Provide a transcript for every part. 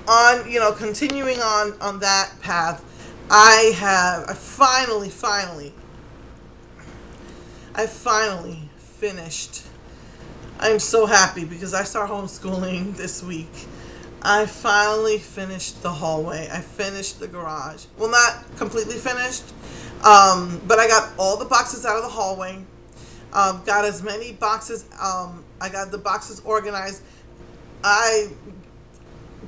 on, continuing on that path, I finally finished. I'm so happy because I start homeschooling this week. I finally finished the hallway. I finished the garage. Well, not completely finished, but I got all the boxes out of the hallway. Got as many boxes. I got the boxes organized. I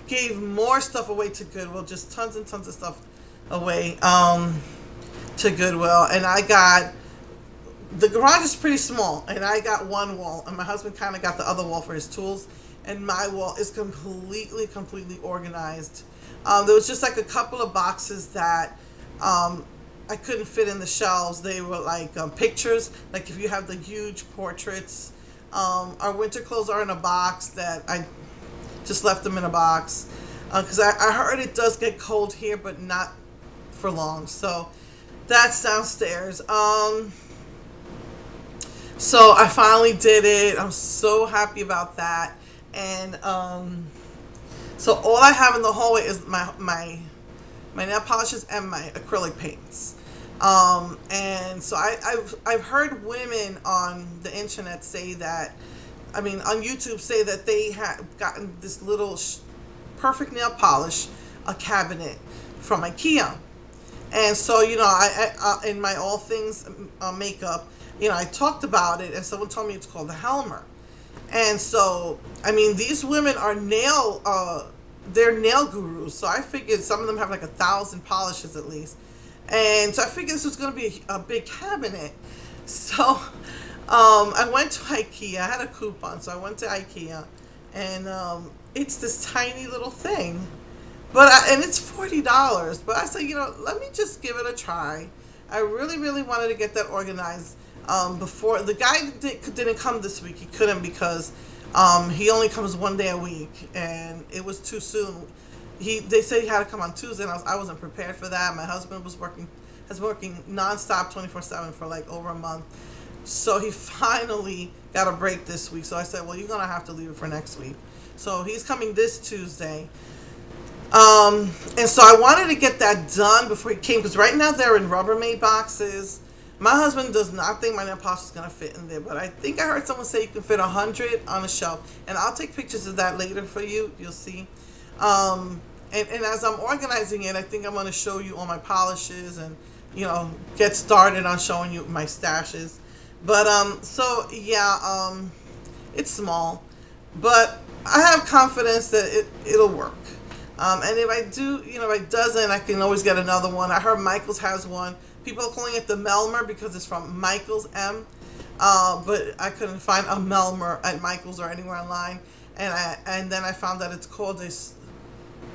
gave more stuff away to Goodwill, just tons and tons of stuff away to Goodwill. And I got, the garage is pretty small, and I got one wall, and my husband kind of got the other wall for his tools, and my wall is completely organized. There was just like a couple of boxes that I couldn't fit in the shelves. They were like pictures, like if you have the huge portraits. Our winter clothes are in a box that I just left them in a box because I heard it does get cold here, but not for long. So that's downstairs. So I finally did it. I'm so happy about that. And so all I have in the hallway is my nail polishes and my acrylic paints. And so I've heard women on the internet say that, on YouTube say that they have gotten this little perfect nail polish, a cabinet from IKEA. And so, I in my All Things makeup, I talked about it, and someone told me it's called the Helmer. And so, these women are they're nail gurus. So I figured some of them have like 1,000 polishes at least. And so I figured this was going to be a big cabinet. So I went to IKEA. I had a coupon, so I went to IKEA. And it's this tiny little thing. And it's $40. But I said, let me just give it a try. I really wanted to get that organized before. The guy didn't come this week. He couldn't because he only comes one day a week. And it was too soon. They said he had to come on Tuesday, and I wasn't prepared for that. My husband has working nonstop 24/7 for like over a month. So he finally got a break this week. So I said, well, you're going to have to leave it for next week. So he's coming this Tuesday. And so I wanted to get that done before he came, because right now they're in Rubbermaid boxes. My husband does not think my nail polish is going to fit in there, but I think I heard someone say you can fit 100 on a shelf. And I'll take pictures of that later for you. You'll see. And as I'm organizing it, I think I'm going to show you all my polishes and, get started on showing you my stashes. But, it's small, but I have confidence that it'll work. And if I do, if it doesn't, I can always get another one. I heard Michael's has one. People are calling it the Melmer because it's from Michael's M. But I couldn't find a Melmer at Michael's or anywhere online. And then I found that it's called this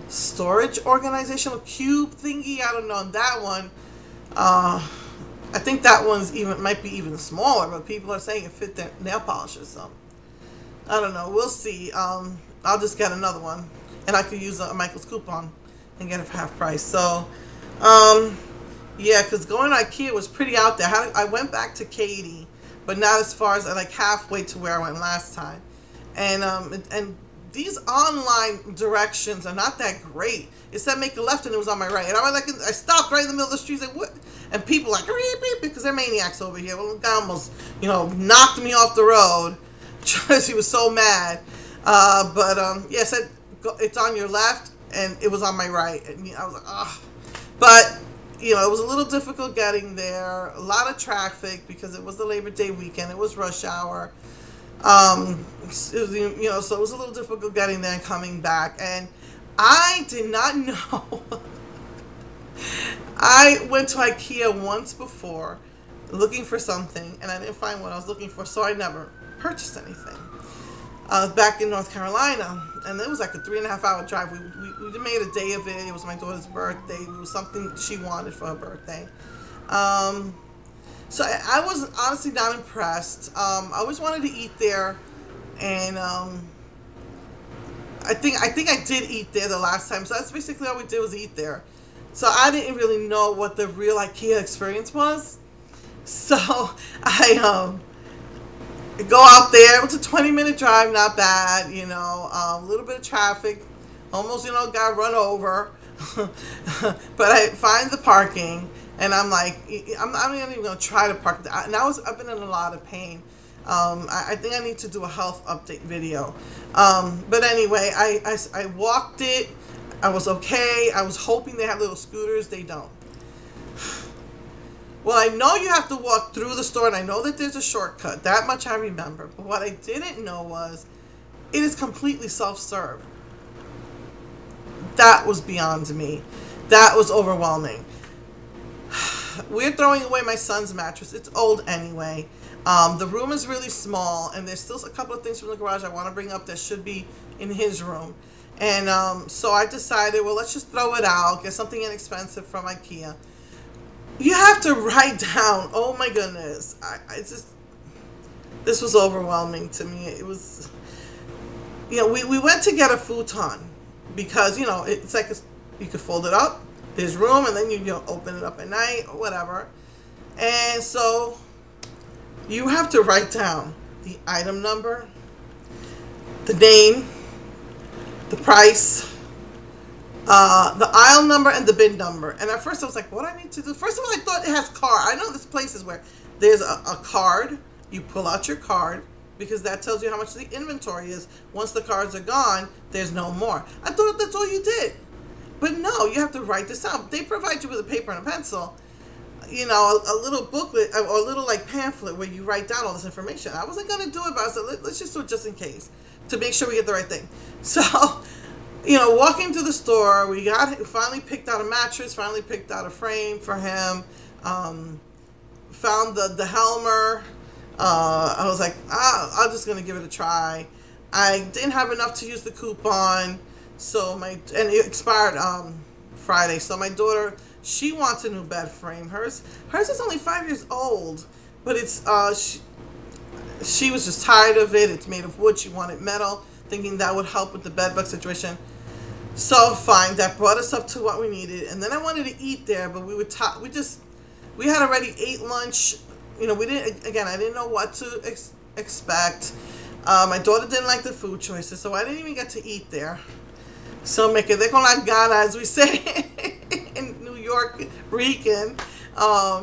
storage organizational cube thingy. I don't know. And that one, I think that one's might be even smaller, but people are saying it fit their nail polishes. So I don't know. We'll see. I'll just get another one, and I could use a Michael's coupon and get it for half price. So yeah, because going to IKEA was pretty out there. I went back to Katy, but not as far as like halfway to where I went last time. And these online directions are not that great. It said make a left, and it was on my right. And I stopped right in the middle of the street. Like, what? And people like, beep, beep, because they're maniacs over here. Well, the guy almost, knocked me off the road because he was so mad. Yeah, it said it's on your left, and it was on my right. And I was like, ugh. But, it was a little difficult getting there. A lot of traffic because it was the Labor Day weekend. It was rush hour. It was, so it was a little difficult getting there and coming back. And I did not know. I went to IKEA once before looking for something, and I didn't find what I was looking for, so I never purchased anything. Back in North Carolina, and it was like a 3.5-hour drive. We made a day of it. It was my daughter's birthday. It was something she wanted for her birthday. So I was honestly not impressed. I always wanted to eat there, and I think I did eat there the last time. So that's basically all we did was eat there. So I didn't really know what the real IKEA experience was. So I go out there. It was a 20-minute drive, not bad, a little bit of traffic almost, got run over. But I find the parking, and I'm like, I'm not even going to try to park. And I've been in a lot of pain. I think I need to do a health update video. But anyway, I walked it. I was okay. I was hoping they had little scooters. They don't. Well, I know you have to walk through the store, and I know that there's a shortcut. That much I remember. But what I didn't know was it is completely self-serve. That was beyond me. That was overwhelming. We're throwing away my son's mattress. It's old anyway. The room is really small, and there's still a couple of things from the garage I want to bring up that should be in his room. And so I decided, well, let's just throw it out, get something inexpensive from IKEA. You have to write down, oh my goodness, this was overwhelming to me. It was, we went to get a futon because, it's like you could fold it up, there's room, and then you open it up at night or whatever. And so you have to write down the item number, the name, the price, the aisle number, and the bin number. And at first I was like, what do I need to do? First of all, I thought it has card. I know there's places where there's a card. You pull out your card because that tells you how much the inventory is. Once the cards are gone, there's no more. I thought that's all you did. But no, you have to write this out. They provide you with a paper and a pencil, a little booklet or a little pamphlet where you write down all this information. I wasn't going to do it, but I said, let's just do it just in case to make sure we get the right thing. So, walking through the store, we finally picked out a mattress, finally picked out a frame for him, found the Helmer. I was like, I'm just going to give it a try. I didn't have enough to use the coupon, and it expired Friday. So my daughter, she wants a new bed frame. Hers is only 5 years old, but it's she was just tired of it. It's made of wood. She wanted metal, thinking that would help with the bed bug situation. So fine, that brought us up to what we needed. And then I wanted to eat there, but we had already ate lunch. I didn't know what to expect. My daughter didn't like the food choices, so I didn't even get to eat there. So me quedé con la gana, as we say in New York, Rican. I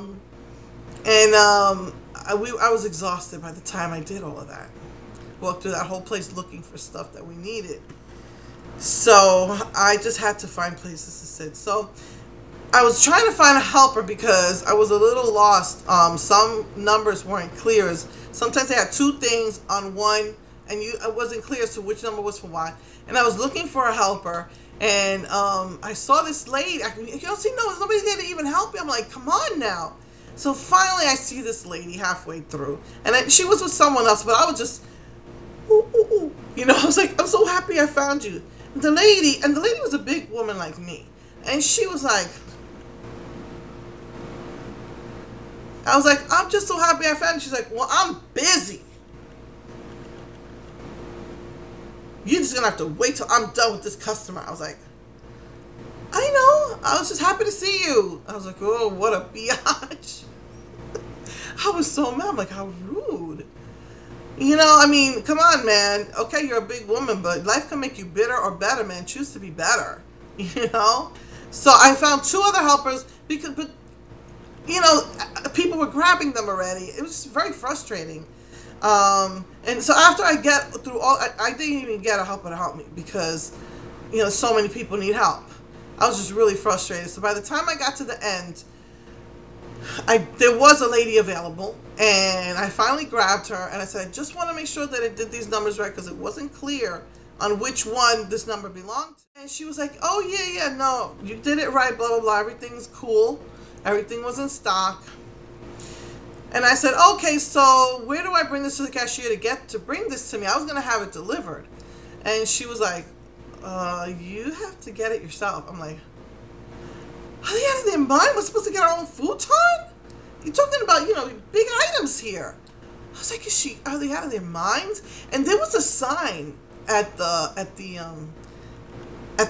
was exhausted by the time I did all of that. Walked through that whole place looking for stuff that we needed. So I just had to find places to sit. So I was trying to find a helper because I was a little lost. Some numbers weren't clear. Sometimes they had two things on one, and it wasn't clear as to which number was for what. And I was looking for a helper, and I saw this lady. There's nobody there to even help me. I'm like, come on now. So finally I see this lady halfway through, and she was with someone else, but I was just, I was like, I'm so happy I found you. The lady was a big woman like me, and she was like, I was like, I'm just so happy I found you. She's like, well, I'm busy. You're just gonna have to wait till I'm done with this customer. I was like, I know. I was just happy to see you. I was like, oh, what a biatch. I was so mad. I'm like, how rude. Come on, man. Okay, you're a big woman, but life can make you bitter or better, man. Choose to be better. So I found two other helpers but people were grabbing them already. It was just very frustrating. And so after I get through I didn't even get a helper to help me because, so many people need help. I was just really frustrated. So by the time I got to the end, there was a lady available, and I finally grabbed her, and I said, I just want to make sure that I did these numbers right because it wasn't clear on which one this number belonged to. And she was like, oh, yeah, no, you did it right, blah, blah, blah. Everything's cool. Everything was in stock. And I said, okay, so where do I bring this to the cashier to bring this to me? I was going to have it delivered. And she was like, you have to get it yourself. I'm like, are they out of their mind? We're supposed to get our own futon? You're talking about, big items here. I was like, are they out of their minds? And there was a sign at the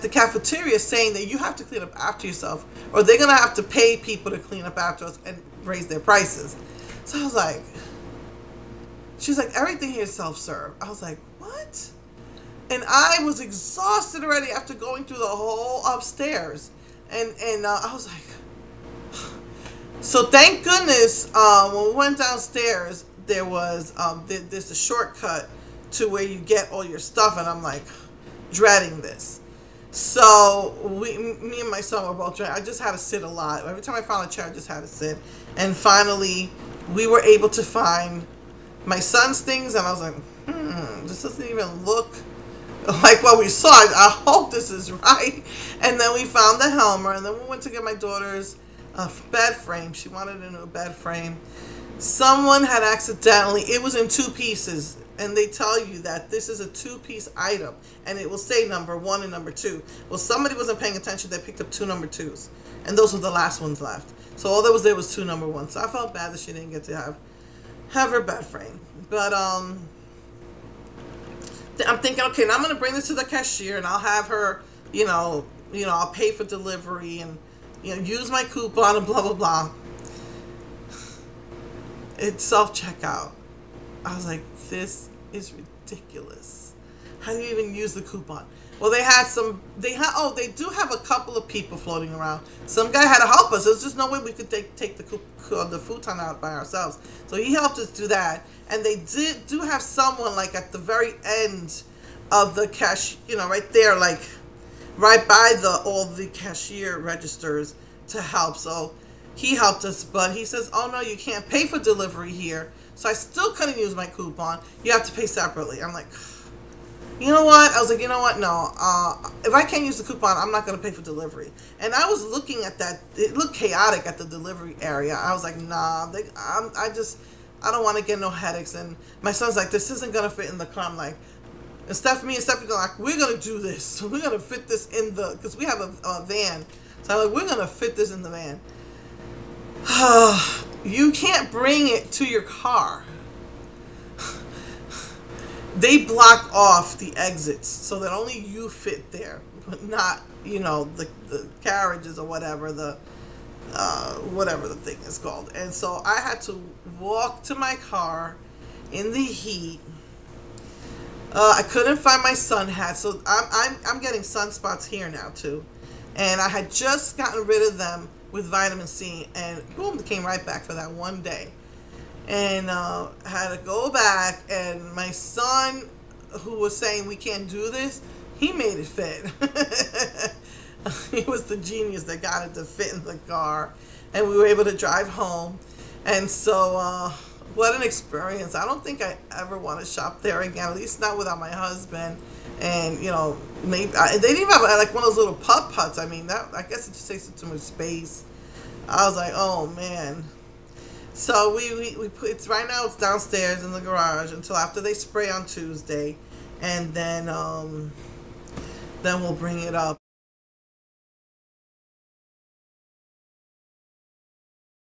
cafeteria saying that you have to clean up after yourself, or they're gonna have to pay people to clean up after us and raise their prices. So I was like, she's like, everything here is self-serve. I was like, what? And I was exhausted already after going through the whole upstairs. And I was like, so thank goodness when we went downstairs, there was there's a shortcut to where you get all your stuff, and I'm like dreading this. So me and my son were both dreading. I just had to sit a lot. Every time I found a chair, I just had to sit. And finally, we were able to find my son's things, and I was like, this doesn't even look like what we saw. I hope this is right. And then we found the Helmer, and then we went to get my daughter's bed frame. She wanted a new bed frame. Someone had accidentally, it was in 2 pieces, and they tell you that this is a 2-piece item, and it will say number 1 and number 2. Well, somebody wasn't paying attention. They picked up 2 number 2s, and those were the last ones left. So all there was 2 number 1s. So I felt bad that she didn't get to have her bed frame. But I'm thinking, okay, now I'm going to bring this to the cashier, and I'll have her, I'll pay for delivery, and, use my coupon, and blah, blah, blah. It's self-checkout. I was like, this is ridiculous. How do you even use the coupon? Well, they do have a couple of people floating around. Some guy had to help us. There's just no way we could take the futon out by ourselves. So he helped us do that. And they do have someone like at the very end of the cash, right there, like right by all the cashier registers to help. So he helped us, but he says, oh no, you can't pay for delivery here. So I still couldn't use my coupon. You have to pay separately. I'm like, you know what? I was like, you know what? No. If I can't use the coupon, I'm not going to pay for delivery. And I was looking at that. It looked chaotic at the delivery area. I was like, nah. I don't want to get no headaches. And my son's like, this isn't going to fit in the car. I'm like, and me and Stephanie go like, we're going to do this. We're going to fit this in because we have a van. So I'm like, we're going to fit this in the van. You can't bring it to your car. They block off the exits so that only you fit there, but not, the carriages or whatever the thing is called. And so I had to walk to my car in the heat. I couldn't find my sun hat, so I'm getting sunspots here now too. And I had just gotten rid of them with vitamin C, and boom, it came right back for that one day. And had to go back, and my son, who was saying we can't do this, he made it fit. He was the genius that got it to fit in the car, and we were able to drive home. And so what an experience. I don't think I ever want to shop there again, at least not without my husband. And maybe they didn't even have like one of those little putt-putts. I mean, I guess it just takes up too much space. I was like, oh man. So we put it's right now. It's downstairs in the garage until after they spray on Tuesday, and then we'll bring it up.